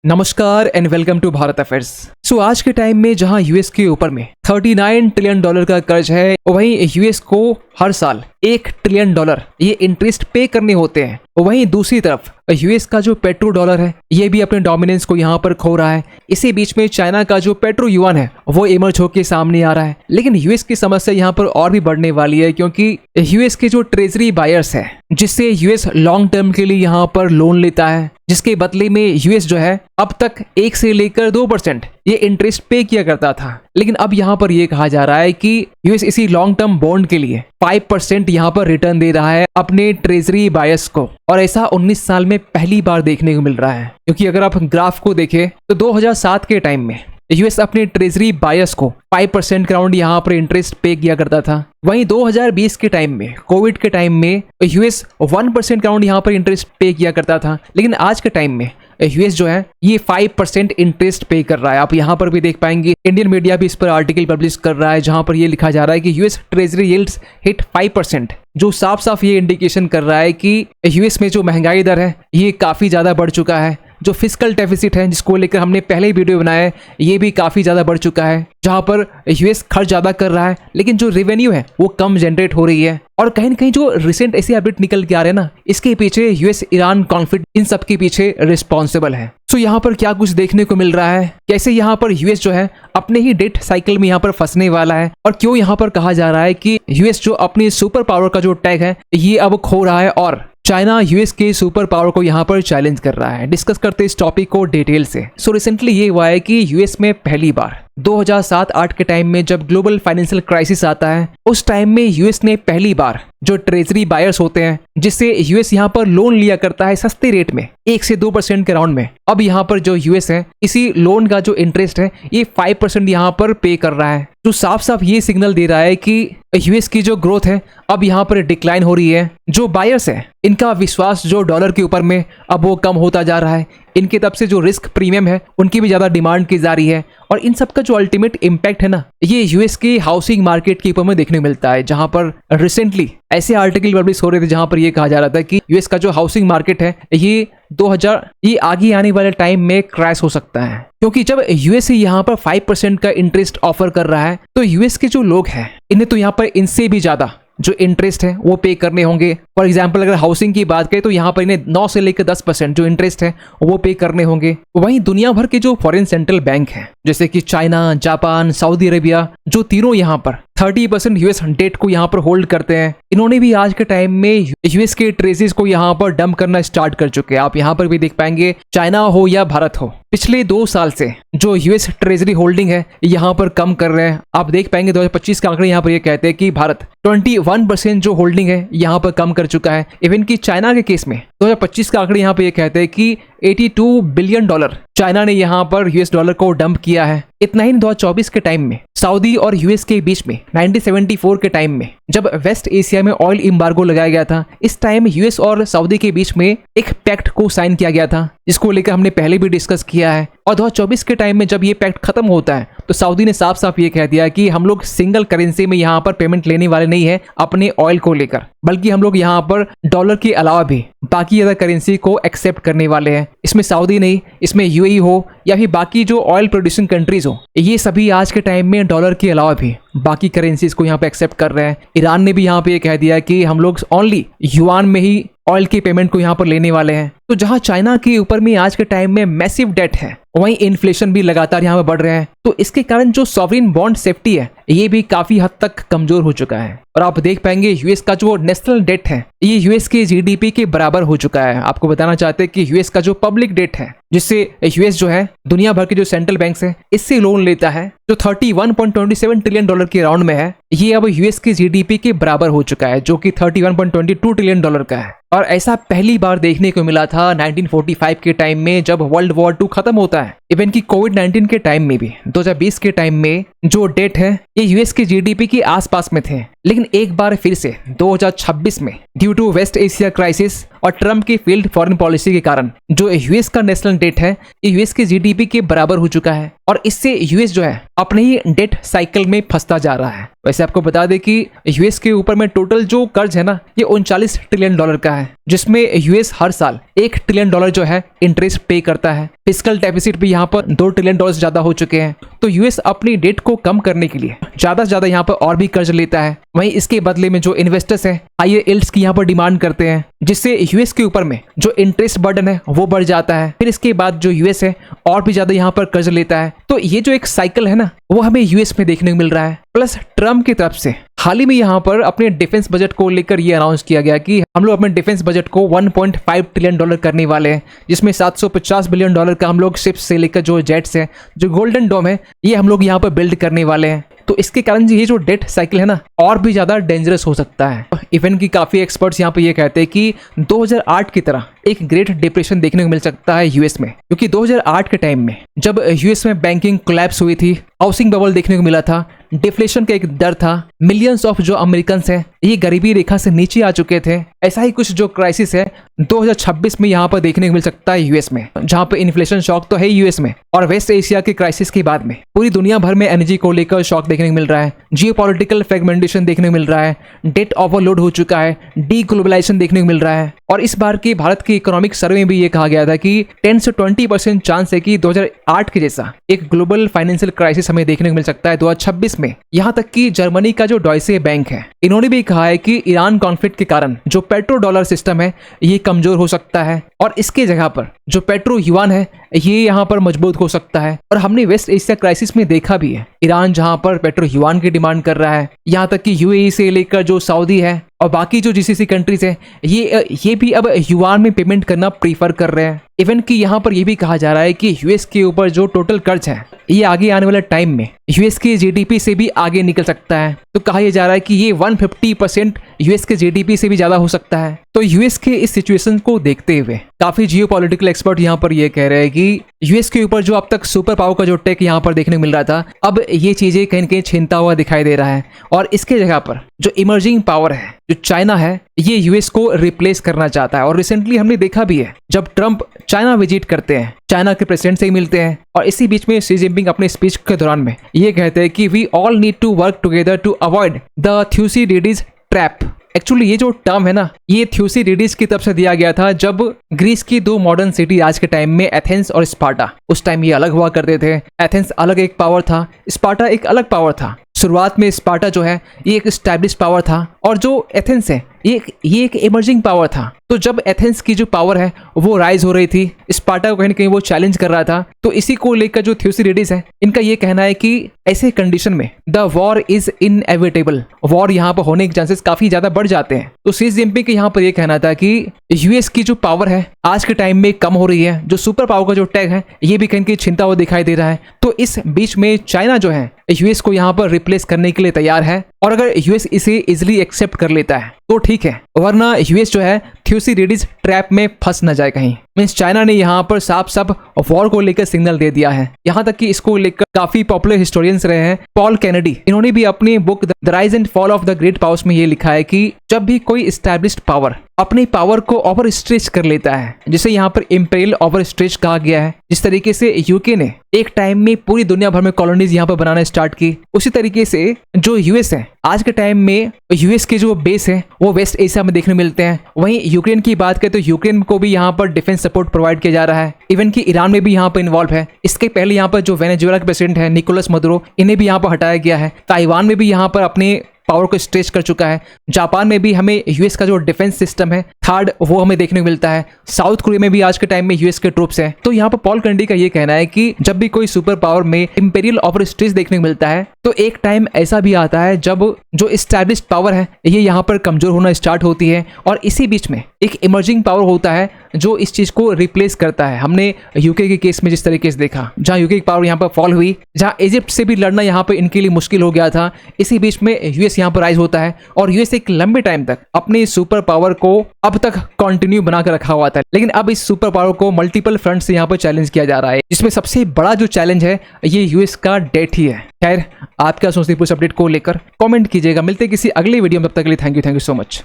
नमस्कार and welcome to Bharat affairs. So आज के टाइम में जहां यूएस के ऊपर में 39 ट्रिलियन डॉलर का कर्ज है, वहीं यूएस को हर साल 1 ट्रिलियन डॉलर ये इंटरेस्ट पे करने होते हैं। वहीं दूसरी तरफ यूएस का जो पेट्रो डॉलर है ये भी अपने डोमिनेंस को यहाँ पर खो रहा है। इसी बीच में चाइना का जो पेट्रो युआन है वो इमर्ज होकर सामने आ रहा है। लेकिन यूएस की समस्या यहाँ पर और भी बढ़ने वाली है, क्योंकि यूएस के जो ट्रेजरी बायर्स है, जिससे यूएस लॉन्ग टर्म के लिए यहाँ पर लोन लेता है, जिसके बदले में यूएस जो है अब तक 1 से लेकर 2% ये इंटरेस्ट पे किया करता था। लेकिन अब यहाँ पर ये कहा जा रहा है कि यूएस इसी लॉन्ग टर्म बॉन्ड के लिए 5% यहाँ पर रिटर्न दे रहा है अपने ट्रेजरी बायर्स को, और ऐसा 19 साल में पहली बार देखने को मिल रहा है। क्योंकि अगर आप ग्राफ को देखें तो 2007 के टाइम में यूएस अपने ट्रेजरी बायर्स को 5% अराउंड यहाँ पर इंटरेस्ट पे किया करता था। वहीं 2020 के टाइम में, कोविड के टाइम में, यूएस 1% अराउंड यहाँ पर इंटरेस्ट पे किया करता था। लेकिन आज के टाइम में यूएस जो है ये 5% इंटरेस्ट पे कर रहा है। आप यहाँ पर भी देख पाएंगे, इंडियन मीडिया भी इस पर आर्टिकल पब्लिश कर रहा है, जहां पर ये लिखा जा रहा है कि यूएस ट्रेजरी यील्ड्स हिट 5%, जो साफ साफ ये इंडिकेशन कर रहा है कि यूएस में जो महंगाई दर है ये काफी ज्यादा बढ़ चुका है। जो फिस्कल डेफिसिट है, जिसको लेकर हमने पहले ही वीडियो बनाया है, ये भी काफी ज्यादा बढ़ चुका है, जहां पर यूएस खर्च ज्यादा कर रहा है लेकिन जो रेवेन्यू है वो कम जनरेट हो रही है। और कहीं न कहीं जो रिसेंट ऐसे अपडेट निकल के आ रहे हैं ना, इसके पीछे यूएस ईरान कॉन्फ्लिक्ट इन सब के पीछे रिस्पॉन्सिबल है। सो यहाँ पर क्या कुछ देखने को मिल रहा है, कैसे यहाँ पर यूएस जो है अपने ही डेट साइकिल में यहाँ पर फंसने वाला है, और क्यों यहाँ पर कहा जा रहा है कि यूएस जो अपनी सुपर पावर का जो टैग है ये अब खो रहा है, और चाइना यूएस के सुपर पावर को यहाँ पर चैलेंज कर रहा है। डिस्कस करते इस टॉपिक को डिटेल से। सो रिसेंटली ये हुआ है कि यूएस में पहली बार 2007-8 के टाइम में जब ग्लोबल फाइनेंशियल क्राइसिस आता है, उस टाइम में यूएस ने पहली बार जो ट्रेजरी बायर्स होते हैं, जिससे यूएस यहाँ पर लोन लिया करता है सस्ते रेट में 1 से 2% के राउंड में, अब यहाँ पर जो यूएस है इसी लोन का जो इंटरेस्ट है ये 5% यहाँ पर पे कर रहा है, जो साफ साफ ये सिग्नल दे रहा है कि यूएस की जो ग्रोथ है अब यहाँ पर डिक्लाइन हो रही है। जो बायर्स है इनका विश्वास जो डॉलर के ऊपर में अब वो कम होता जा रहा है। इनकी तरफ से जो रिस्क प्रीमियम है उनकी भी ज्यादा डिमांड की जा रही है, और इन सब का जो अल्टीमेट इम्पैक्ट है ना, ये यूएस के हाउसिंग मार्केट के ऊपर में देखने को मिलता है। जहां पर रिसेंटली ऐसे आर्टिकल पब्लिश हो रहे थे जहां पर ये कहा जा रहा था कि यूएस का जो हाउसिंग मार्केट है ये आगे आने वाले टाइम में क्रैश हो सकता है। क्योंकि जब यूएस यहाँ पर 5% का इंटरेस्ट ऑफर कर रहा है, तो यूएस के जो लोग हैं इन्हें तो यहाँ पर इनसे भी ज्यादा जो इंटरेस्ट है वो पे करने होंगे। फॉर एग्जाम्पल अगर हाउसिंग की बात करें तो यहाँ पर इन्हें 9 से लेकर 10% जो इंटरेस्ट है वो पे करने होंगे। वहीं दुनिया भर के जो फॉरेन सेंट्रल बैंक हैं, जैसे कि चाइना, जापान, सऊदी अरेबिया, जो तीनों यहाँ पर 30% यूएस डेट को यहाँ पर होल्ड करते हैं, इन्होंने भी आज के टाइम में यूएस के ट्रेजेस को यहाँ पर डंप करना स्टार्ट कर चुके हैं। आप यहाँ पर भी देख पाएंगे, चाइना हो या भारत हो, पिछले 2 साल से जो यूएस ट्रेजरी होल्डिंग है यहाँ पर कम कर रहे हैं। आप देख पाएंगे 2025 का आंकड़े यहाँ पर ये कहते हैं कि भारत 21% जो होल्डिंग है यहाँ पर कम कर चुका है। इवन कि चाइना के केस में 2025 का आंकड़े यहाँ पर ये कहते हैं कि 82 बिलियन डॉलर चाइना ने यहाँ पर यूएस डॉलर को डंप किया है। इतना ही 2024 के टाइम में सऊदी और यूएस के बीच में 1974 के टाइम में जब वेस्ट एशिया में ऑयल एम्बार्गो लगाया गया था, इस टाइम यूएस और सऊदी के बीच में एक पैक्ट को साइन किया गया था, जिसको लेकर हमने पहले भी डिस्कस किया है। और 2024 के टाइम में जब ये पैक्ट खत्म होता है तो सऊदी ने साफ साफ ये कह दिया कि हम लोग सिंगल करेंसी में यहाँ पर पेमेंट लेने वाले नहीं है अपने ऑयल को लेकर, बल्कि हम लोग यहाँ पर डॉलर के अलावा भी बाकी अदर करेंसी को एक्सेप्ट करने वाले हैं। इसमें सऊदी नहीं, इसमें यूएई हो या फिर बाकी जो ऑयल प्रोड्यूसिंग कंट्रीज हो, ये सभी आज के टाइम में डॉलर के अलावा भी बाकी करेंसीज को यहाँ पे एक्सेप्ट कर रहे हैं। ईरान ने भी यहाँ पे कह दिया कि हम लोग ओनली युआन में ही ऑयल की पेमेंट को यहाँ पर लेने वाले हैं। तो जहां चाइना के ऊपर में आज के टाइम में मैसिव डेट है, वहीं इन्फ्लेशन भी लगातार यहाँ पे बढ़ रहे हैं, तो इसके कारण जो सॉवरिन बॉन्ड सेफ्टी है ये भी काफी हद तक कमजोर हो चुका है। और आप देख पाएंगे यूएस का जो नेशनल डेट है ये यूएस के जीडीपी के बराबर हो चुका है। आपको बताना चाहते हैं कि यूएस का जो पब्लिक डेट है, जिससे यूएस जो है दुनिया भर के जो सेंट्रल बैंक्स है इससे लोन लेता है, जो 31.27 ट्रिलियन डॉलर के राउंड में है, ये अब यूएस के जीडीपी के बराबर हो चुका है, जो कि 31.22 ट्रिलियन डॉलर का है। और ऐसा पहली बार देखने को मिला था 1945 के टाइम में जब वर्ल्ड वॉर 2 खत्म होता है। इवन की कोविड-19 के टाइम में भी 2020 के टाइम में जो डेट है ये यूएस के जीडीपी के आसपास में थे, लेकिन एक बार फिर से 2026 में due to West Asia crisis और ट्रम्प की फेल्ड फॉरेन पॉलिसी के कारण जो यूएस का नेशनल डेट है ये यूएस के जीडीपी के बराबर हो चुका है और इससे यूएस जो है अपने ही डेट साइकिल में फंसता जा रहा है। वैसे आपको बता दें कि यूएस के ऊपर में टोटल जो कर्ज है ना ये 39 ट्रिलियन डॉलर का है, जिसमें यूएस हर साल 1 ट्रिलियन डॉलर जो है इंटरेस्ट पे करता है। फिस्कल डेफिसिट भी यहाँ पर 2 ट्रिलियन डॉलर ज्यादा हो चुके हैं। तो यूएस अपनी डेट को कम करने के लिए ज्यादा से ज्यादा यहाँ पर और भी कर्ज लेता है। वहीं इसके बदले में जो इन्वेस्टर्स हैं हायर यील्ड्स की यहाँ पर डिमांड करते हैं, जिससे यूएस के ऊपर में जो इंटरेस्ट बर्डन है वो बढ़ जाता है। फिर इसके बाद जो यूएस है और भी ज्यादा यहाँ पर कर्ज लेता है। तो ये जो एक साइकिल है ना वो हमें यूएस में देखने को मिल रहा है। प्लस ट्रम्प की तरफ से हाल ही में यहाँ पर अपने डिफेंस बजट को लेकर ये अनाउंस किया गया कि हम लोग अपने डिफेंस बजट को 1.5 ट्रिलियन डॉलर करने वाले हैं, जिसमें 750 बिलियन डॉलर का हम लोग शिप्स से लेकर जो जेट्स है, जो गोल्डन डोम है, ये हम लोग यहाँ पर बिल्ड करने वाले हैं। तो इसके कारण ये जो डेट साइकिल है ना और भी ज्यादा डेंजरस हो सकता है। इवन की काफी एक्सपर्ट्स यहाँ पे ये कहते हैं कि 2008 की तरह एक ग्रेट डिप्रेशन देखने को मिल सकता है यूएस में, क्योंकि 2008 के टाइम में जब यूएस में बैंकिंग कोलैप्स हुई थी, हाउसिंग बबल देखने को मिला था, डिफ्लेशन का एक डर था, मिलियंस ऑफ जो अमेरिकन्स हैं ये गरीबी रेखा से नीचे आ चुके थे। ऐसा ही कुछ जो क्राइसिस है 2026 में यहाँ पर देखने को मिल सकता है यूएस में, जहाँ पे इन्फ्लेशन शॉक तो है यूएस में, और वेस्ट एशिया के क्राइसिस के बाद में पूरी दुनिया भर में एनर्जी को लेकर शॉक देखने को मिल रहा है, जियोपॉलिटिकल फ्रेगमेंटेशन देखने को मिल रहा है, डेट ओवरलोड हो चुका है, डी ग्लोबलाइजेशन देखने को मिल रहा है। और इस बार की भारत की इकोनॉमिक सर्वे में भी ये कहा गया था कि 10 से 20% चांस है कि 2008 के जैसा एक ग्लोबल फाइनेंशियल क्राइसिस हमें देखने को मिल सकता है 2026 में। यहाँ तक कि जर्मनी का जो डॉयसे बैंक है, इन्होंने भी कहा है कि ईरान कॉन्फ्लिक्ट के कारण जो पेट्रो डॉलर सिस्टम है ये कमजोर हो सकता है और इसके जगह पर जो पेट्रो युआन है ये यहाँ पर मजबूत हो सकता है। और हमने वेस्ट एशिया क्राइसिस में देखा भी है, ईरान जहाँ पर पेट्रो युआन की डिमांड कर रहा है, यहाँ तक कि यूएई से लेकर जो सऊदी है और बाकी जो जीसीसी कंट्रीज है ये भी अब युआन में पेमेंट करना प्रीफर कर रहे हैं। इवन कि यहाँ पर यह भी कहा जा रहा है कि यूएस के ऊपर जो टोटल कर्ज है ये आगे आने वाले टाइम में यूएस के जीडीपी से भी आगे निकल सकता है। तो कहा यह जा रहा है कि ये 150% यूएस के जीडीपी से भी ज्यादा हो सकता है। तो यूएस के इस सिचुएशन को देखते हुए काफी जियोपॉलिटिकल एक्सपर्ट यहाँ पर ये कह रहे हैं कि यूएस के ऊपर जो अब तक सुपर पावर का जो टेक यहाँ पर देखने को मिल रहा था, अब ये चीजें कहीं न कहीं छीनता हुआ दिखाई दे रहा है और इसके जगह पर जो इमर्जिंग पावर है, जो चाइना है, ये यूएस को रिप्लेस करना चाहता है। और रिसेंटली हमने देखा भी है जब ट्रम्प चाइना विजिट करते हैं, चाइना के प्रेसिडेंट से ही मिलते हैं और इसी बीच में शी जिनपिंग अपने स्पीच के दौरान में ये कहते हैं कि we all need to work together to avoid the Thucydides trap. Actually ये जो टर्म है ना ये थ्यूसिडिडीज की तरफ से दिया गया था जब ग्रीस की दो मॉडर्न सिटी आज के टाइम में एथेंस और स्पार्टा, उस टाइम ये अलग हुआ करते थे। एथेंस अलग एक पावर था, स्पार्टा एक अलग पावर था। शुरुआत में स्पार्टा जो है ये एक एस्टैब्लिश पावर था और जो एथेंस है ये एक इमर्जिंग पावर था। तो जब एथेंस की जो पावर है वो राइज हो रही थी, स्पार्टा को कहीं ना कहीं वो चैलेंज कर रहा था। तो इसी को लेकर जो थ्यूसिडिडीज है इनका ये कहना है कि ऐसे कंडीशन में the war is inevitable, war यहाँ पर होने के चांसेस काफी ज्यादा बढ़ जाते हैं। तो शी जिनपिंग के यहाँ पर ये कहना था कि यूएस की जो पावर है आज के टाइम में कम हो रही है, जो सुपर पावर का जो टैग है ये भी कहीं कहीं छिनता हुआ दिखाई दे रहा है। तो इस बीच में चाइना जो है यूएस को यहाँ पर रिप्लेस करने के लिए तैयार है और अगर यूएस इसे इजिली एक्सेप्ट कर लेता है तो ठीक है, वरना यूएस जो है थ्यूसिडिडीज ट्रैप में फंस न जाए कहीं। मींस चाइना ने यहाँ पर साफ साफ वॉर को लेकर सिग्नल दे दिया है। यहाँ तक कि इसको लेकर काफी पॉपुलर हिस्टोरियंस रहे हैं पॉल कैनेडी, इन्होंने भी अपनी book the rise and fall of the great powers में ये लिखा है कि जब भी कोई एस्टैब्लिश्ड पावर अपनी पावर को ओवर स्ट्रेच कर लेता है, जिसे यहाँ पर इंपेरियल ओवर स्ट्रेच कहा गया है, जिस तरीके से यूके ने एक टाइम में पूरी दुनिया भर में कॉलोनीज यहाँ पर बनाना स्टार्ट की, उसी तरीके से जो यूएस है आज के टाइम में यूएस के जो बेस है वो वेस्ट एशिया में देखने मिलते हैं। वहीं यूक्रेन की बात करें तो यूक्रेन को भी यहाँ पर डिफेंस सपोर्ट प्रोवाइड किया जा रहा है। इवन कि ईरान में भी यहाँ पर इन्वॉल्व है। इसके पहले यहाँ पर जो वेनेजुएला के प्रेसिडेंट है निकोलस मदुरो, इन्हें भी यहाँ पर हटाया गया है। ताइवान में भी यहाँ पर अपने पावर को स्ट्रेच कर चुका है। जापान में भी हमें यूएस का जो डिफेंस सिस्टम है थर्ड वो हमें देखने को मिलता है। साउथ कोरिया में भी आज के टाइम में यूएस के ट्रूप्स हैं। तो यहाँ पर पॉल कैनेडी का ये कहना है कि जब भी कोई सुपर पावर में इंपेरियल ओवर स्ट्रेच देखने को मिलता है तो एक टाइम ऐसा भी आता है जब जो एस्टैब्लिश्ड पावर है ये यहाँ पर कमजोर होना स्टार्ट होती है और इसी बीच में एक इमर्जिंग पावर होता है जो इस चीज को रिप्लेस करता है। हमने यूके के केस में जिस तरीके से देखा, जहां यूके की पावर यहाँ पर फॉल हुई, जहां इजिप्ट से भी लड़ना यहाँ पर इनके लिए मुश्किल हो गया था, इसी बीच में यूएस यहाँ पर राइज होता है और यूएस एक लंबे टाइम तक अपनी सुपर पावर को अब तक कंटिन्यू बनाकर रखा हुआ था। लेकिन अब इस सुपर पावर को मल्टीपल फ्रंट से यहाँ पर चैलेंज किया जा रहा है, जिसमें सबसे बड़ा जो चैलेंज है ये यूएस का डेट ही है। खैर, आप क्या सोचते हैं पूरे अपडेट को लेकर कमेंट कीजिएगा। मिलते हैं किसी अगली वीडियो में, तब तक के लिए थैंक यू सो मच।